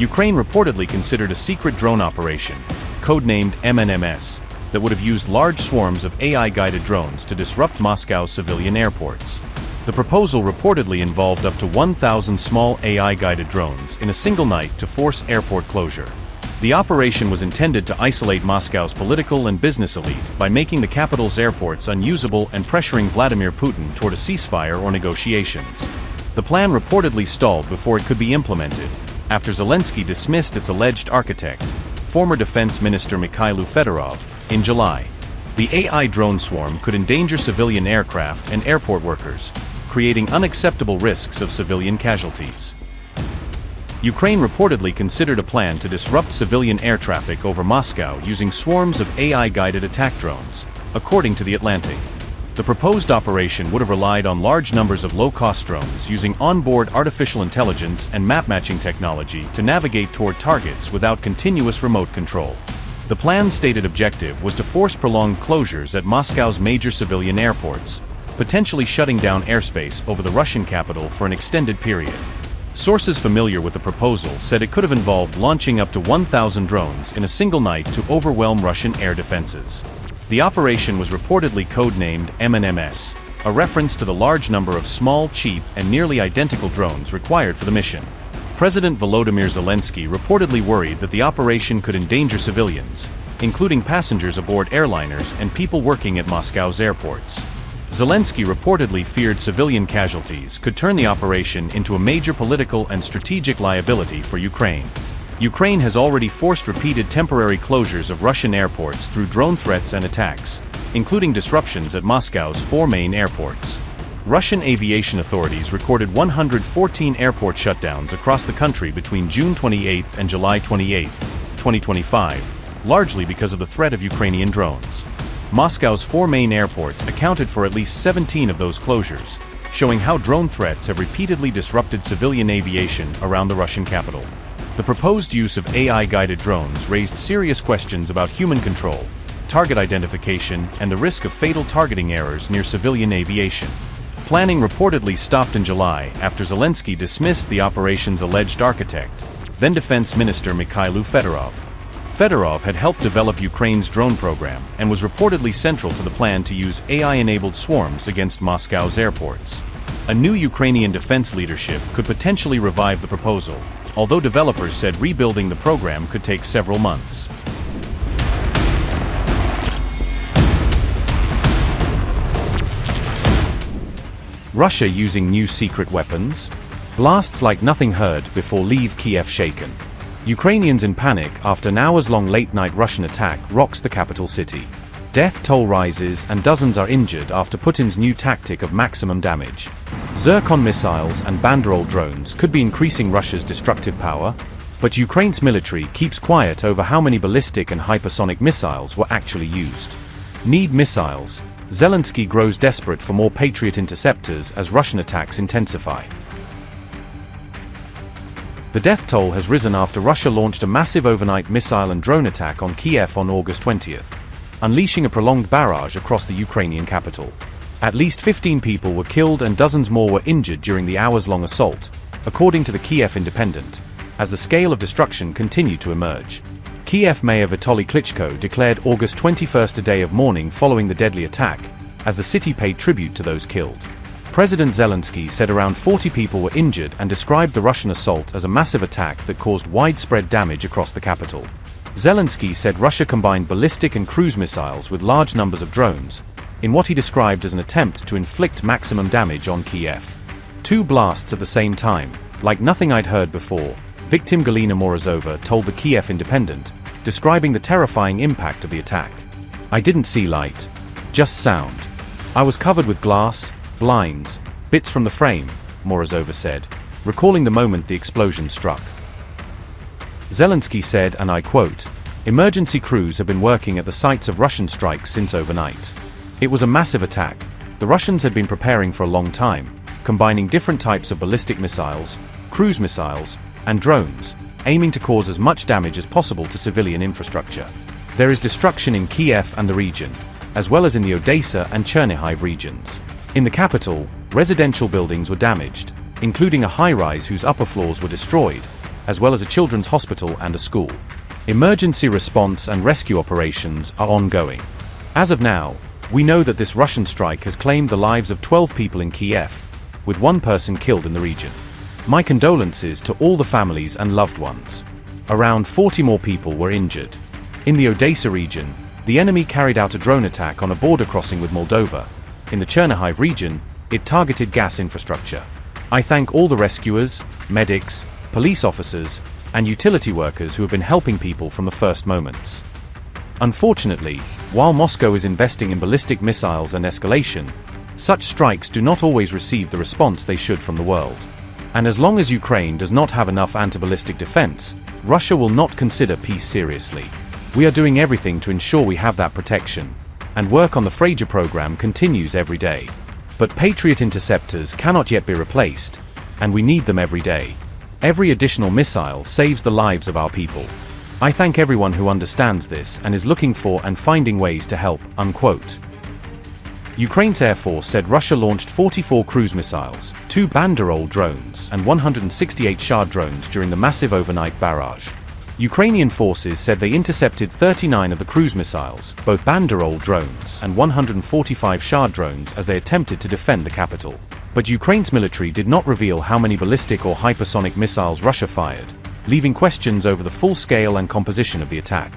Ukraine reportedly considered a secret drone operation, codenamed M&Ms, that would have used large swarms of AI-guided drones to disrupt Moscow's civilian airports. The proposal reportedly involved up to 1,000 small AI-guided drones in a single night to force airport closure. The operation was intended to isolate Moscow's political and business elite by making the capital's airports unusable and pressuring Vladimir Putin toward a ceasefire or negotiations. The plan reportedly stalled before it could be implemented, after Zelenskyy dismissed its alleged architect, former Defense Minister Mikhailo Fedorov, in July. The AI drone swarm could endanger civilian aircraft and airport workers, creating unacceptable risks of civilian casualties. Ukraine reportedly considered a plan to disrupt civilian air traffic over Moscow using swarms of AI-guided attack drones, according to The Atlantic. The proposed operation would have relied on large numbers of low-cost drones using onboard artificial intelligence and map-matching technology to navigate toward targets without continuous remote control. The plan's stated objective was to force prolonged closures at Moscow's major civilian airports, potentially shutting down airspace over the Russian capital for an extended period. Sources familiar with the proposal said it could have involved launching up to 1,000 drones in a single night to overwhelm Russian air defenses. The operation was reportedly codenamed M&Ms, a reference to the large number of small, cheap, and nearly identical drones required for the mission. President Volodymyr Zelenskyy reportedly worried that the operation could endanger civilians, including passengers aboard airliners and people working at Moscow's airports. Zelenskyy reportedly feared civilian casualties could turn the operation into a major political and strategic liability for Ukraine. Ukraine has already forced repeated temporary closures of Russian airports through drone threats and attacks, including disruptions at Moscow's 4 main airports. Russian aviation authorities recorded 114 airport shutdowns across the country between June 28 and July 28, 2025, largely because of the threat of Ukrainian drones. Moscow's 4 main airports accounted for at least 17 of those closures, showing how drone threats have repeatedly disrupted civilian aviation around the Russian capital. The proposed use of AI-guided drones raised serious questions about human control, target identification, and the risk of fatal targeting errors near civilian aviation. Planning reportedly stopped in July after Zelenskyy dismissed the operation's alleged architect, then Defense Minister Mikhailo Fedorov. Fedorov had helped develop Ukraine's drone program and was reportedly central to the plan to use AI-enabled swarms against Moscow's airports. A new Ukrainian defense leadership could potentially revive the proposal, although developers said rebuilding the program could take several months. Russia using new secret weapons? Blasts like nothing heard before leave Kiev shaken. Ukrainians in panic after an hours-long late-night Russian attack rocks the capital city. Death toll rises and dozens are injured after Putin's new tactic of maximum damage. Zircon missiles and Banderol drones could be increasing Russia's destructive power, but Ukraine's military keeps quiet over how many ballistic and hypersonic missiles were actually used. Need missiles. Zelenskyy grows desperate for more Patriot interceptors as Russian attacks intensify. The death toll has risen after Russia launched a massive overnight missile and drone attack on Kiev on August 20th, unleashing a prolonged barrage across the Ukrainian capital. At least 15 people were killed and dozens more were injured during the hours-long assault, according to the Kiev Independent, as the scale of destruction continued to emerge. Kiev Mayor Vitaly Klitschko declared August 21st a day of mourning following the deadly attack, as the city paid tribute to those killed. President Zelenskyy said around 40 people were injured and described the Russian assault as a massive attack that caused widespread damage across the capital. Zelenskyy said Russia combined ballistic and cruise missiles with large numbers of drones, in what he described as an attempt to inflict maximum damage on Kiev. 2 blasts at the same time, like nothing I'd heard before, victim Galina Morozova told the Kiev Independent, describing the terrifying impact of the attack. "I didn't see light. Just sound. I was covered with glass, blinds, bits from the frame," Morozova said, recalling the moment the explosion struck. Zelenskyy said, and I quote, "Emergency crews have been working at the sites of Russian strikes since overnight. It was a massive attack. The Russians had been preparing for a long time, combining different types of ballistic missiles, cruise missiles, and drones, aiming to cause as much damage as possible to civilian infrastructure. There is destruction in Kiev and the region, as well as in the Odessa and Chernihiv regions. In the capital, residential buildings were damaged, including a high-rise whose upper floors were destroyed, as well as a children's hospital and a school. Emergency response and rescue operations are ongoing. As of now, we know that this Russian strike has claimed the lives of 12 people in Kiev, with one person killed in the region. My condolences to all the families and loved ones. Around 40 more people were injured. In the Odessa region, the enemy carried out a drone attack on a border crossing with Moldova. In the Chernihiv region, it targeted gas infrastructure. I thank all the rescuers, medics, police officers, and utility workers who have been helping people from the first moments. Unfortunately, while Moscow is investing in ballistic missiles and escalation, such strikes do not always receive the response they should from the world. And as long as Ukraine does not have enough anti-ballistic defense, Russia will not consider peace seriously. We are doing everything to ensure we have that protection, and work on the Fragile program continues every day. But Patriot interceptors cannot yet be replaced, and we need them every day. Every additional missile saves the lives of our people. I thank everyone who understands this and is looking for and finding ways to help." Unquote. Ukraine's Air Force said Russia launched 44 cruise missiles, 2 Banderol drones and 168 Shah drones during the massive overnight barrage. Ukrainian forces said they intercepted 39 of the cruise missiles, both Banderol drones and 145 Shah drones as they attempted to defend the capital. But Ukraine's military did not reveal how many ballistic or hypersonic missiles Russia fired, leaving questions over the full scale and composition of the attack.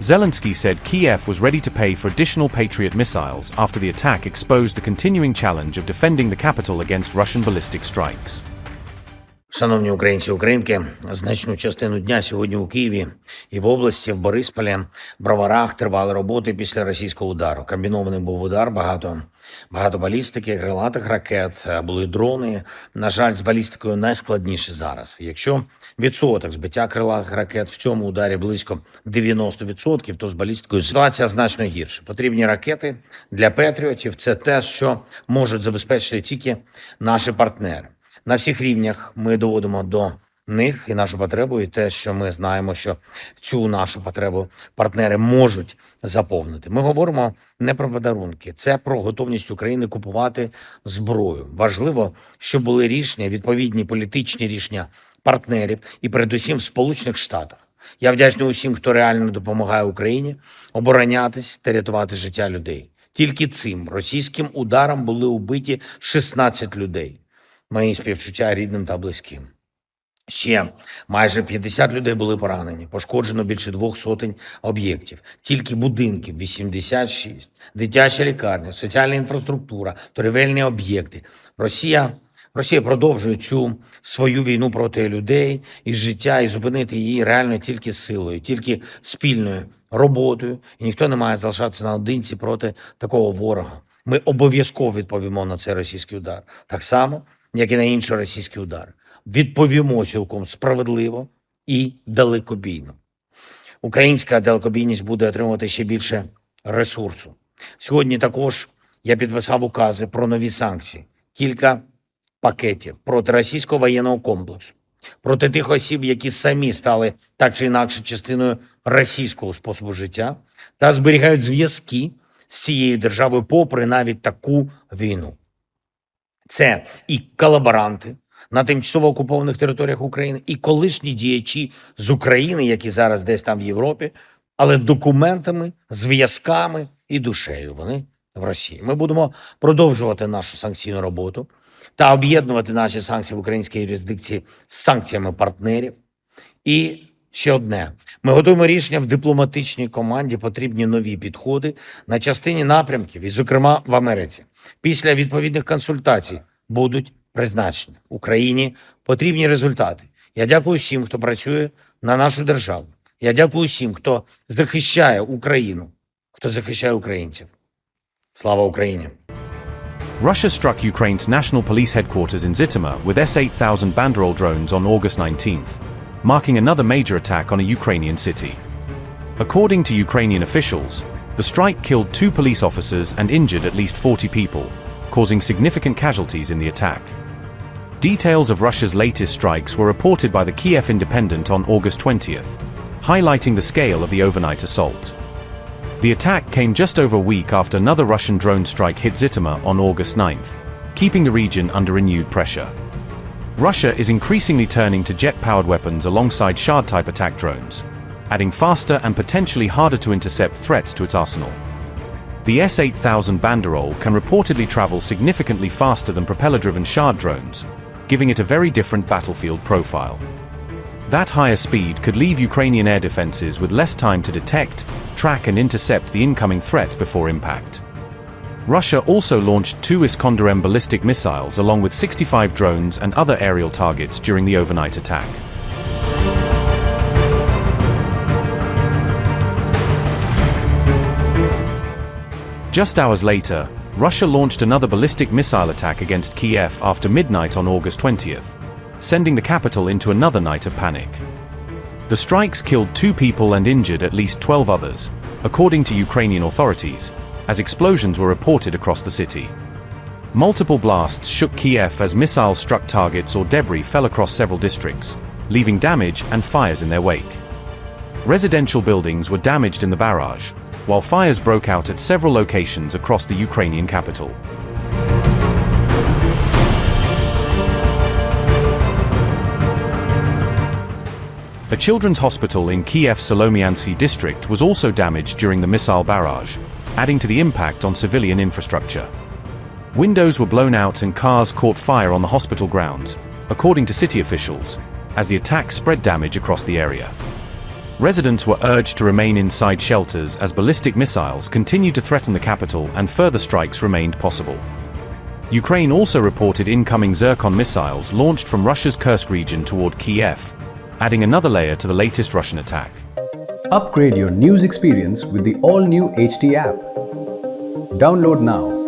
Zelenskyy said Kiev was ready to pay for additional Patriot missiles after the attack exposed the continuing challenge of defending the capital against Russian ballistic strikes. Шановні українці, українки, значну частину дня сьогодні у Києві і в області, в Борисполі, Броварах тривали роботи після російського удару. Комбінований був удар, багато балістики, крилатих ракет, були дрони. На жаль, з балістикою найскладніше зараз. Якщо відсоток збиття крилатих ракет в цьому ударі близько 90%, то з балістикою ситуація значно гірша. Потрібні ракети для патріотів – це те, що можуть забезпечити тільки наші партнери. На всіх рівнях ми доводимо до них і нашу потребу, і те, що ми знаємо, що цю нашу потребу партнери можуть заповнити. Ми говоримо не про подарунки, це про готовність України купувати зброю. Важливо, щоб були рішення, відповідні політичні рішення партнерів і передусім в Сполучених Штатах. Я вдячний усім, хто реально допомагає Україні оборонятись та рятувати життя людей. Тільки цим російським ударом були убиті 16 людей. Мої співчуття рідним та близьким. Ще майже 50 людей були поранені, пошкоджено більше 200 об'єктів. Тільки будинків 86, дитяча лікарня, соціальна інфраструктура, торгівельні об'єкти. Росія продовжує цю свою війну проти людей і життя, і зупинити її реально тільки силою, тільки спільною роботою. І ніхто не має залишатися наодинці проти такого ворога. Ми обов'язково відповімо на цей російський удар. Так само, як і на інші російські удари. Відповімо цілком справедливо і далекобійно. Українська далекобійність буде отримувати ще більше ресурсу. Сьогодні також я підписав укази про нові санкції. Кілька пакетів проти російського воєнного комплексу. Проти тих осіб, які самі стали так чи інакше частиною російського способу життя та зберігають зв'язки з цією державою попри навіть таку війну. Це і колаборанти на тимчасово окупованих територіях України, і колишні діячі з України, які зараз десь там в Європі, але документами, зв'язками і душею вони в Росії. Ми будемо продовжувати нашу санкційну роботу та об'єднувати наші санкції в українській юрисдикції з санкціями партнерів. І ще одне. Ми готуємо рішення в дипломатичній команді, потрібні нові підходи на частині напрямків, і, зокрема, в Америці. Після відповідних консультацій будуть призначені. Україні потрібні результати. Я дякую всім, хто працює на нашу державу. Я дякую всім, хто захищає Україну, хто захищає українців. Слава Україні! Russia struck Ukraine's national police headquarters in Zhytomyr with S-8000 Banderol drones on August 19th, marking another major attack on a Ukrainian city. According to Ukrainian officials, the strike killed 2 police officers and injured at least 40 people, causing significant casualties in the attack. Details of Russia's latest strikes were reported by the Kiev Independent on August 20th, highlighting the scale of the overnight assault. The attack came just over a week after another Russian drone strike hit Zhytomyr on August 9th, keeping the region under renewed pressure. Russia is increasingly turning to jet-powered weapons alongside Shard-type attack drones, adding faster and potentially harder to intercept threats to its arsenal. The S-8000 Banderol can reportedly travel significantly faster than propeller-driven Shard drones, giving it a very different battlefield profile. That higher speed could leave Ukrainian air defenses with less time to detect, track and intercept the incoming threat before impact. Russia also launched 2 Iskander-M ballistic missiles along with 65 drones and other aerial targets during the overnight attack. Just hours later, Russia launched another ballistic missile attack against Kiev after midnight on August 20th, sending the capital into another night of panic. The strikes killed 2 people and injured at least 12 others, according to Ukrainian authorities, as explosions were reported across the city. Multiple blasts shook Kiev as missiles struck targets or debris fell across several districts, leaving damage and fires in their wake. Residential buildings were damaged in the barrage, while fires broke out at several locations across the Ukrainian capital. A children's hospital in Kiev's Solomyansky district was also damaged during the missile barrage, adding to the impact on civilian infrastructure. Windows were blown out and cars caught fire on the hospital grounds, according to city officials, as the attack spread damage across the area. Residents were urged to remain inside shelters as ballistic missiles continued to threaten the capital and further strikes remained possible. Ukraine also reported incoming Zircon missiles launched from Russia's Kursk region toward Kiev, adding another layer to the latest Russian attack. Upgrade your news experience with the all-new HT app. Download now.